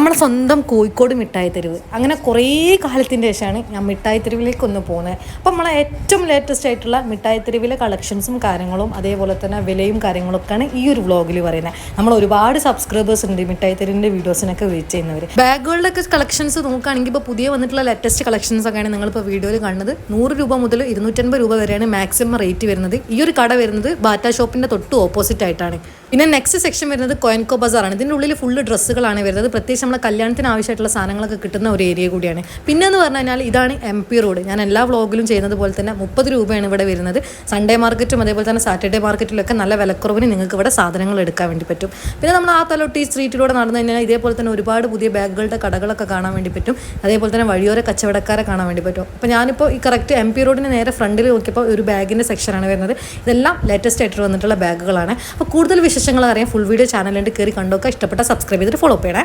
നമ്മളെ സ്വന്തം കോഴിക്കോട് മിഠായി തെരുവ്. അങ്ങനെ കുറേ കാലത്തിൻ്റെ ശേഷമാണ് ഞാൻ മിഠായി തെരുവിലേക്കൊന്ന് പോകുന്നത്. അപ്പം നമ്മളെ ഏറ്റവും ലേറ്റസ്റ്റ് ആയിട്ടുള്ള മിഠായി തെരുവിലെ കളക്ഷൻസും കാര്യങ്ങളും അതേപോലെ തന്നെ വിലയും കാര്യങ്ങളൊക്കെയാണ് ഈ ഒരു വ്ളോഗിൽ പറയുന്നത്. നമ്മൾ ഒരുപാട് സബ്സ്ക്രൈബേഴ്സ് ഉണ്ട് മിഠായി തെരുവിൻ്റെ വീഡിയോസിനൊക്കെ വെയിറ്റ് ചെയ്യുന്നവർ. ബാഗുകളുടെയൊക്കെ കളക്ഷൻസ് നോക്കുകയാണെങ്കിൽ ഇപ്പോൾ പുതിയ വന്നിട്ടുള്ള ലേറ്റസ്റ്റ് കളക്ഷൻസ് ഒക്കെയാണ് നിങ്ങളിപ്പോൾ വീഡിയോയിൽ കാണുന്നത്. 100 രൂപ മുതൽ 250 രൂപ വരെയാണ് മാക്സിമം റേറ്റ് വരുന്നത്. ഈ ഒരു കട വരുന്നത് ബാറ്റ ഷോപ്പിൻ്റെ തൊട്ട് ഓപ്പോസിറ്റ് ആയിട്ടാണ്. പിന്നെ നെക്സ്റ്റ് സെക്ഷൻ വരുന്നത് കോയൻകോ ബസാറാണ്. ഇതിൻ്റെ ഉള്ളിൽ ഫുള്ള് ഡ്രസ്സുകളാണ് വരുന്നത്. പ്രത്യേകിച്ച് നമ്മളെ കല്യാണത്തിന് ആവശ്യമായിട്ടുള്ള സാധനങ്ങളൊക്കെ കിട്ടുന്ന ഒരു ഏരിയ കൂടിയാണ്. പിന്നെ എന്ന് പറഞ്ഞു കഴിഞ്ഞാൽ ഇതാണ് MP റോഡ്. ഞാൻ എല്ലാ വ്ളോഗിലും ചെയ്യുന്നത് പോലെ തന്നെ 30 രൂപയാണ് ഇവിടെ വരുന്നത്. സൺഡേ മാർക്കറ്റും അതേപോലെ തന്നെ സാറ്റർഡേ മാർക്കറ്റിലൊക്കെ നല്ല വിലക്കുറവിന് നിങ്ങൾക്ക് ഇവിടെ സാധനങ്ങൾ എടുക്കാൻ വേണ്ടി പറ്റും. പിന്നെ നമ്മൾ ആ തലൊട്ടി സ്ട്രീറ്റിലൂടെ നടന്നു കഴിഞ്ഞാൽ ഇതേപോലെ തന്നെ ഒരുപാട് പുതിയ ബാഗുകളുടെ കടകളൊക്കെ കാണാൻ വേണ്ടി പറ്റും. അതേപോലെ തന്നെ വഴിയോര കച്ചവടക്കാരെ കാണാൻ വേണ്ടി പറ്റും. അപ്പോൾ ഞാനിപ്പോൾ ഈ കറക്റ്റ് MP റോഡിന് നേരെ ഫ്രണ്ടിൽ നോക്കിയപ്പോൾ ഒരു ബാഗിൻ്റെ സെക്ഷനാണ് വരുന്നത്. ഇതെല്ലാം ലേറ്റസ്റ്റ് ആയിട്ട് വന്നിട്ടുള്ള ബാഗുകളാണ്. അപ്പോൾ കൂടുതൽ വിശേഷങ്ങൾ അറിയാൻ ഫുൾ വീഡിയോ ചാനലിൽ കയറി കണ്ടോക്കുക. ഇഷ്ടപ്പെട്ട സബ്സ്ക്രൈബ് ചെയ്തിട്ട് ഫോളോ ചെയ്യണേ.